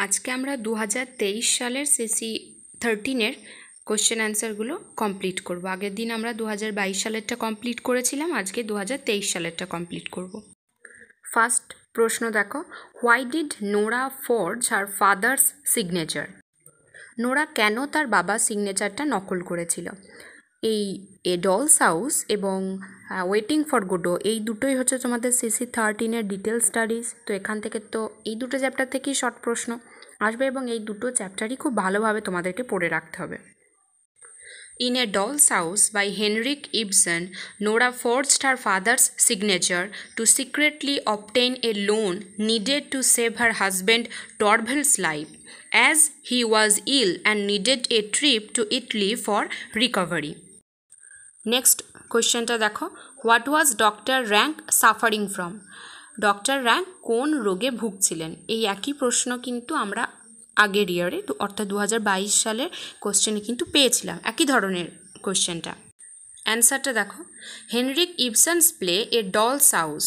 আজকে আমরা 2023 সালের সিসি 13-এর কোশ্চেন অ্যান্সারগুলো কমপ্লিট করব। আগের দিন আমরা 2022 সালেরটা কমপ্লিট করেছিলাম, আজকে 2023 সালেরটা কমপ্লিট করব। ফার্স্ট প্রশ্ন দেখো, why did Nora forge her father's signature? Nora কেন তার বাবার সিগনেচারটা নকল করেছিল? এই এ ডলস হাউস এবং ওয়েটিং ফর গোডো এই দুটোই হচ্ছে তোমাদের সিসি 13-এর ডিটেল স্টাডিজ। তো এখান থেকে তো এই দুটো চ্যাপ্টার থেকেই শর্ট প্রশ্ন আসবে এবং এই দুটো চ্যাপ্টারই খুব ভালোভাবে তোমাদেরকে পড়ে রাখতে হবে। In A Doll's House by Henrik Ibsen, Nora forged her father's signature to secretly obtain a loan needed to save her husband Torvald's life, as he was ill and needed a trip to Italy for recovery. Next কোয়েশ্চেনটা দেখো, what was doctor rank suffering from? Doctor rank কোন রোগে ভুগছিলেন? এই একই প্রশ্ন কিন্তু আমরা আগের ইয়ারে অর্থাৎ 2022 সালের কোশ্চেনে কিন্তু পেয়েছিলাম, একই ধরনের কোশ্চেনটা। অ্যান্সারটা দেখো, Henrik Ibsen's play a doll's house,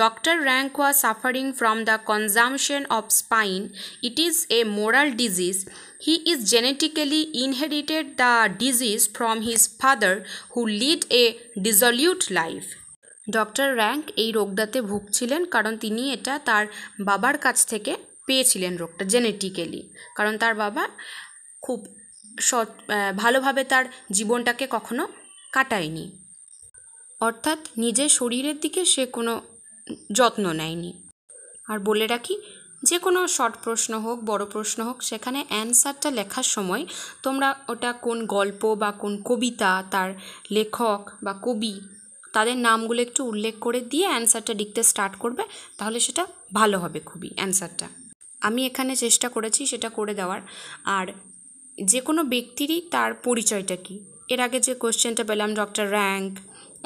doctor Rank was suffering from the consumption of spine. It is a moral disease. He is genetically inherited the disease from his father who led a dissolute life. Doctor rank এই রোগটাতে ভুগছিলেন কারণ তিনি এটা তার বাবার কাছ থেকে পেয়েছিলেন রোগটা জেনেটিক্যালি, কারণ তার বাবা খুব ভালোভাবে তার জীবনটাকে কখনো কাটায়নি, অর্থাৎ নিজের শরীরের দিকে সে কোনো যত্ন নেয়নি। আর বলে রাখি, যে কোনো শর্ট প্রশ্ন হোক বড় প্রশ্ন হোক, সেখানে অ্যান্সারটা লেখার সময় তোমরা ওটা কোন গল্প বা কোন কবিতা, তার লেখক বা কবি তাদের নামগুলো একটু উল্লেখ করে দিয়ে অ্যান্সারটা লিখতে স্টার্ট করবে, তাহলে সেটা ভালো হবে খুবই অ্যান্সারটা। আমি এখানে চেষ্টা করেছি সেটা করে দেওয়ার। আর যে কোনো ব্যক্তিরই তার পরিচয়টা কী, এর আগে যে কোশ্চেনটা পেলাম ডক্টর র্যাঙ্ক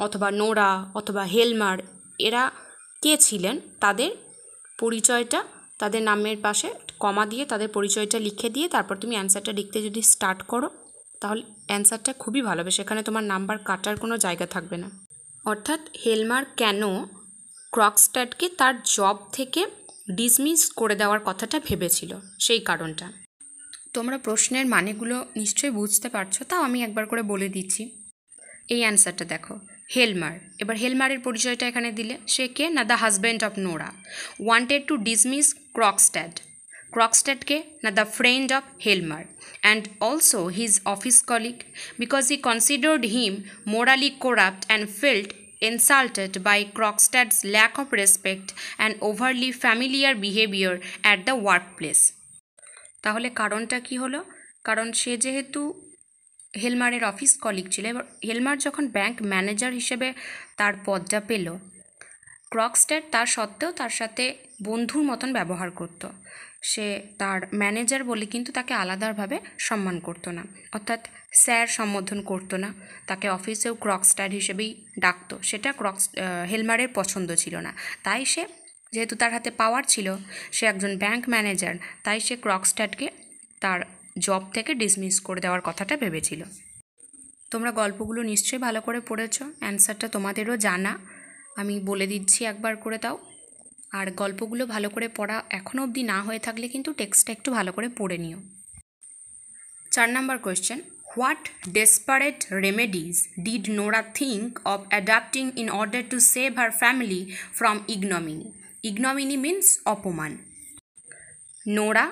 অথবা নোরা অথবা হেলমার, এরা কে ছিলেন তাদের পরিচয়টা তাদের নামের পাশে কমা দিয়ে তাদের পরিচয়টা লিখে দিয়ে তারপর তুমি অ্যান্সারটা লিখতে যদি স্টার্ট করো, তাহলে অ্যান্সারটা খুবই ভালো হবে, সেখানে তোমার নাম্বার কাটার কোনো জায়গা থাকবে না। অর্থাৎ হেলমার কেন ক্রকস্ট্যাডকে তার জব থেকে ডিসমিস করে দেওয়ার কথাটা ভেবেছিল, সেই কারণটা। তোমরা প্রশ্নের মানেগুলো নিশ্চয়ই বুঝতে পারছো, তাও আমি একবার করে বলে দিচ্ছি। এই অ্যান্সারটা দেখো, হেলমার। এবার হেলমারের পরিচয়টা এখানে দিলে, সে কে না the husband of Nora, wanted to dismiss Krogstad, ক্রকস্ট্যাডকে না the friend of Helmer, and also his office colleague because he considered him morally corrupt and felt insulted by Krogstad's lack of respect and overly familiar behavior at the workplace. তাহলে কারণটা কি হলো? কারণ সে যেহেতু হেলমারের office colleague ছিল, এবার হেলমার যখন bank manager হিসেবে তার পদটা পেল, ক্রকস্ট্যাড তার সত্ত্বেও তার সাথে বন্ধুর মতন ব্যবহার করত। সে তার ম্যানেজার বলে কিন্তু তাকে আলাদাভাবে সম্মান করতো না, অর্থাৎ স্যার সম্বোধন করতো না, তাকে অফিসেও ক্রকস্ট্যাড হিসেবেই ডাকতো। সেটা হেলমারের পছন্দ ছিল না। তাই সে, যেহেতু তার হাতে পাওয়ার ছিল, সে একজন ব্যাংক ম্যানেজার, তাই সে ক্রকস্ট্যাডকে তার জব থেকে ডিসমিস করে দেওয়ার কথাটা ভেবেছিল। তোমরা গল্পগুলো নিশ্চয়ই ভালো করে পড়েছো, অ্যান্সারটা তোমাদেরও জানা, আমি বলে দিচ্ছি একবার করে তাও। আর গল্পগুলো ভালো করে পড়া এখনও অবধি না হয়ে থাকলে কিন্তু টেক্সটটা একটু ভালো করে পড়ে নিও। 4 নম্বর question, what desperate remedies did Nora think of adapting in order to save her family from ignominy? Ignominy means অপমান। নোরা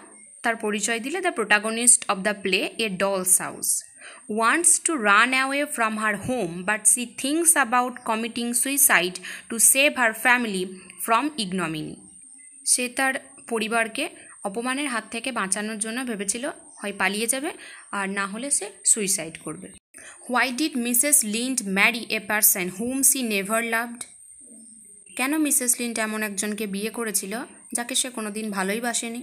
তার পরিচয় দিলে, the protagonist of the play a doll's house, wants to run away from her home but she thinks about committing suicide to save her family from ignominy. সে তার পরিবারকে অপমানের হাত থেকে বাঁচানোর জন্য ভেবেছিল হয় পালিয়ে যাবে আর না হলে সে সুইসাইড করবে। Why did Mrs Lind marry a person whom she never loved? কেন মিসেস লিন্ড এমন একজনকে বিয়ে করেছিল যাকে সে কোনোদিন ভালোই বাসেনি?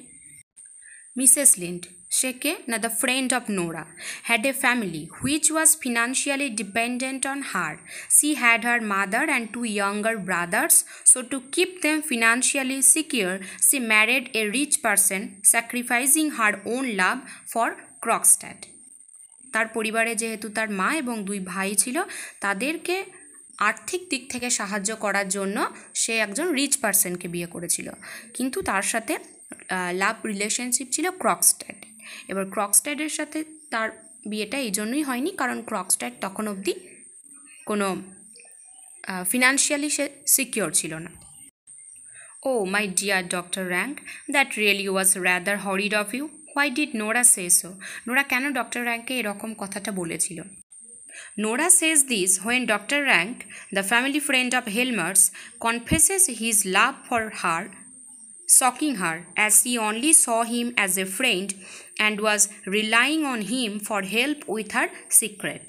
মিসেস লিন্ড, সে কে না the friend of Nora, had a family which was financially dependent on her. She had her mother and 2 younger brothers, so to keep them financially secure, she married a rich person, sacrificing her own love for Krogstad. তার পরিবারে যেহেতু তার মা এবং 2 ভাই ছিল, তাদেরকে আর্থিক দিক থেকে সাহায্য করার জন্য সে একজন রিচ পার্সনকে বিয়ে করেছিল, কিন্তু তার সাথে লাভ রিলেশনশিপ ছিল ক্রকস্ট্যাড। এবার ক্রকস্ট্যাডের সাথে তার বিয়েটা এই জন্যই হয়নি কারণ ক্রকস্ট্যাড তখন অবধি কোনো ফিনান্সিয়ালি সে সিকিওর ছিল না। Oh, my dear Dr. Rank, that really was rather horrid of you. Why did Nora say so? Nora কেন ডক্টর র্যাঙ্ককে এরকম কথাটা বলেছিল? Nora says this when Dr. Rank, the family friend of Helmer's, confesses his love for her, shocking her as she only saw him as a friend and was relying on him for help with her secret.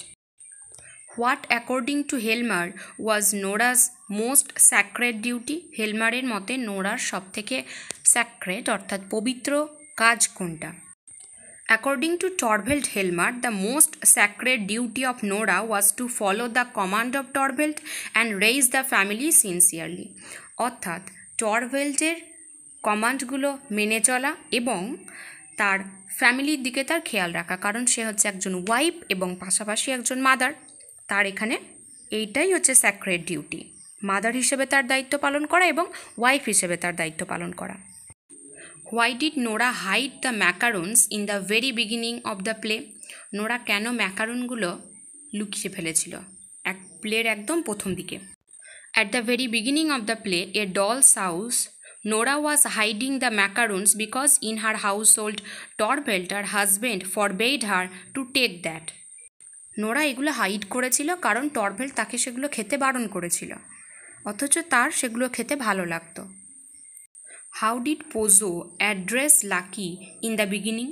What, according to Helmer, was Nora's most sacred duty? হেলমারের মতে নোরার সবথেকে sacred অর্থাৎ পবিত্র কাজ কোনটা? According to Torvald Helmer, the most sacred duty of Nora was to follow the command of Torvald and raise the family sincerely. অর্থাৎ টরভেল্ডের কমান্ডগুলো মেনে চলা এবং তার ফ্যামিলির দিকে তার খেয়াল রাখা, কারণ সে হচ্ছে একজন ওয়াইফ এবং পাশাপাশি একজন মাদার। তার এখানে এইটাই হচ্ছে স্যাক্রেড ডিউটি, মাদার হিসেবে তার দায়িত্ব পালন করা এবং ওয়াইফ হিসেবে তার দায়িত্ব পালন করা। Why did Nora hide the macaroons in the very beginning of the play? Nora কেন ম্যাকারুনগুলো লুকিয়ে ফেলেছিল প্লের একদম প্রথম দিকে? At the very beginning of the play a doll's house, Nora was hiding the macaroons because in her household Torvald, her husband, forbade her to take that. Nora এগুলো hide করেছিল কারণ টরভেল্ড তাকে সেগুলো খেতে বারণ করেছিল, অথচ তার সেগুলো খেতে ভালো লাগতো। How did Pozzo address Lucky in the beginning?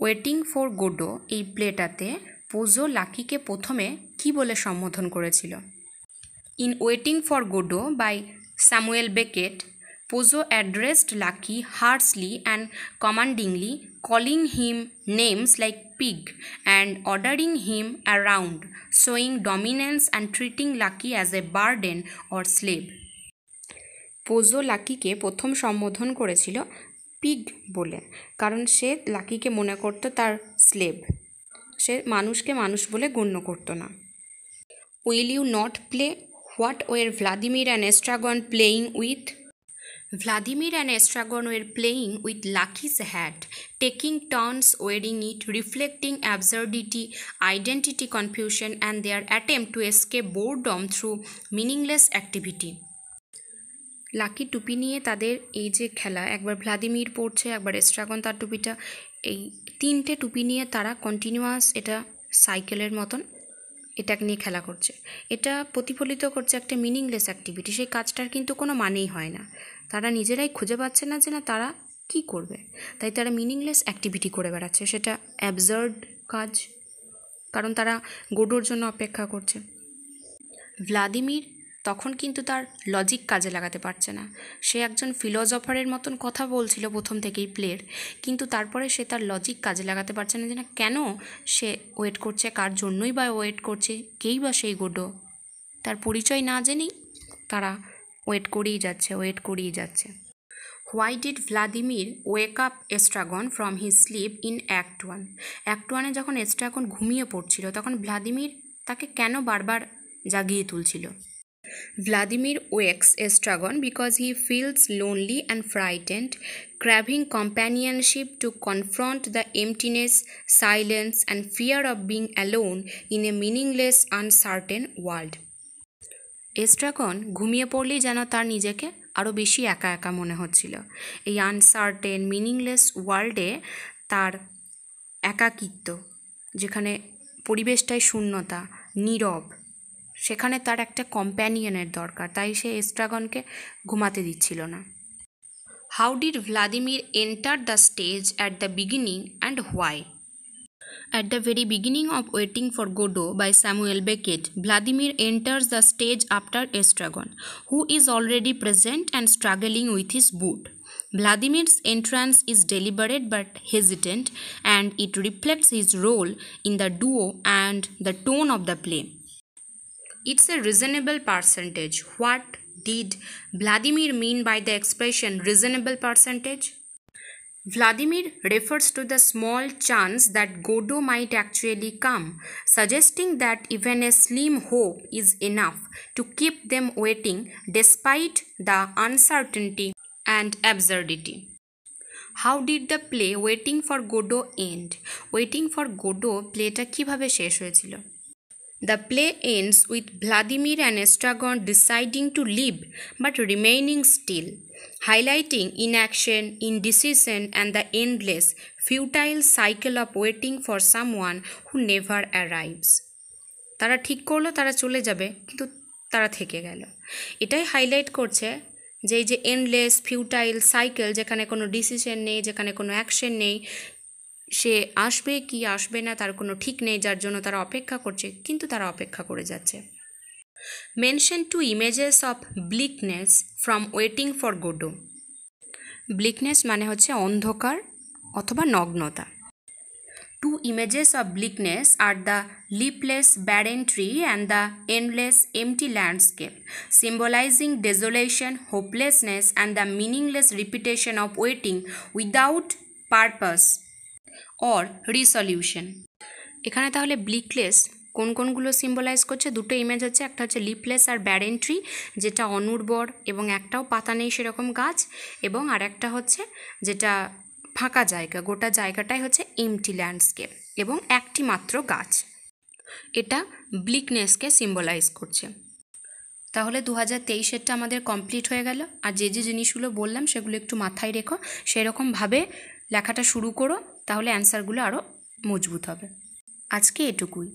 Waiting for Godot এই প্লেটাতে পোজো লাকিকে প্রথমে কি বলে সম্বোধন করেছিল? In waiting for Godot by Samuel Beckett, Pozo addressed Lucky harshly and commandingly, calling him names like pig and ordering him around, showing dominance and treating Lucky as a burden or slave. পোজো লাকিকে প্রথম সম্বোধন করেছিল pig বলে, কারণ সে লাকিকে মনে করত তার slave, সে মানুষকে মানুষ বলে গণ্য করত না। Will you not play what were Vladimir and Estragon playing with? Vladimir and Estragon were playing with Lucky's hat, taking turns wearing it, reflecting absurdity, identity confusion, and their attempt to escape boredom through meaningless activity. Lucky টুপি নিয়ে তাদের এই যে খেলা, একবার Vladimir পড়ছে, একবার এস্ট্রাগন তার টুপিটা, এই তিনটে টুপি নিয়ে তারা কন্টিনিউয়াস এটা সাইকেলের মতন এটাকে নিয়ে খেলা করছে। এটা প্রতিফলিত করছে একটা মিনিংলেস অ্যাক্টিভিটি, সেই কাজটার কিন্তু কোনো মানেই হয় না, তারা নিজেরাই খুঁজে পাচ্ছে না যে না তারা কী করবে, তাই তারা মিনিংলেস অ্যাক্টিভিটি করে বেড়াচ্ছে, সেটা অ্যাবসার্ড কাজ, কারণ তারা গোডোর জন্য অপেক্ষা করছে। ভ্লাদিমির তখন কিন্তু তার লজিক কাজে লাগাতে পারছে না, সে একজন ফিলোজফারের মতন কথা বলছিল প্রথম থেকেই প্লের, কিন্তু তারপরে সে তার লজিক কাজে লাগাতে পারছে না যে না কেন সে ওয়েট করছে, কার জন্যই বা ওয়েট করছে, কেই বা সেই গোডো, তার পরিচয় না জেনেই তারা ওয়েট করেই যাচ্ছে। Why did Vladimir wake up Estragon from his sleep in act 1? Act 1-এ যখন এস্ট্রাগন ঘুমিয়ে পড়ছিল তখন ভ্লাদিমির তাকে কেন বারবার জাগিয়ে তুলছিল? Vladimir wakes Estragon because he feels lonely and frightened, craving companionship to confront the emptiness, silence, and fear of being alone in a meaningless, uncertain world. এস্ট্রাগন ঘুমিয়ে পড়লেই যেন তার নিজেকে আরও বেশি একা একা মনে হচ্ছিল। এই আনসার্টেন মিনিংলেস ওয়ার্ল্ডে তার একাকিত্ব, যেখানে পরিবেশটাই শূন্যতা, নীরব, সেখানে তার একটা কম্প্যানিয়নের দরকার, তাই সে এস্ট্রাগনকে ঘুমাতে দিচ্ছিল না। How did Vladimir enter the stage at the beginning and why? At the very beginning of Waiting for Godot by Samuel Beckett, Vladimir enters the stage after Estragon, who is already present and struggling with his boot. Vladimir's entrance is deliberate but hesitant, and it reflects his role in the duo and the tone of the play. It's a reasonable percentage. What did Vladimir mean by the expression reasonable percentage? Vladimir refers to the small chance that Godot might actually come, suggesting that even a slim hope is enough to keep them waiting despite the uncertainty and absurdity. How did the play waiting for Godot end? Waiting for Godot প্লেটা কীভাবে শেষ হয়েছিল? The play ends with Vladimir and Estragon deciding to leave but remaining still, highlighting inaction, indecision, and the endless, futile cycle of waiting for someone who never arrives. তারা ঠিক করলো তারা চলে যাবে, কিন্তু তারা থেকে গেল। এটাই হাইলাইট করছে যে এই যে এন্ডলেস ফিউটাইল সাইকেল, যেখানে কোনো ডিসিশন নেই, যেখানে কোনো অ্যাকশন নেই, সে আসবে কি আসবে না তার কোনো ঠিক নেই, যার জন্য তারা অপেক্ষা করছে, কিন্তু তারা অপেক্ষা করে যাচ্ছে। Mention two images of bleakness from waiting for Godot. Bleakness মানে হচ্ছে অন্ধকার অথবা নগ্নতা। টু ইমেজেস অফ ব্লিকনেস আর the lipless barren tree and the endless empty landscape, symbolizing desolation, hopelessness, and the meaningless repetition of waiting without purpose or resolution. এখানে তাহলে ব্লিকলেস কোন কোনগুলো সিম্বলাইজ করছে? দুটো ইমেজ হচ্ছে, একটা হচ্ছে লিপলেস আর ব্যারেন ট্রি, যেটা অনুর্বর এবং একটাও পাতা নেই সেরকম গাছ, এবং আর একটা হচ্ছে যেটা ফাঁকা জায়গা, গোটা জায়গাটাই হচ্ছে এমটি ল্যান্ডস্কেপ এবং একটি মাত্র গাছ। এটা ব্লিকনেসকে সিম্বলাইজ করছে। তাহলে 2023-এরটা আমাদের কমপ্লিট হয়ে গেল। আর যে যে জিনিসগুলো বললাম সেগুলো একটু মাথায় রেখো, সেরকমভাবে লেখাটা শুরু করো, তাহলে অ্যান্সারগুলো আরও মজবুত হবে। আজকে এটুকুই।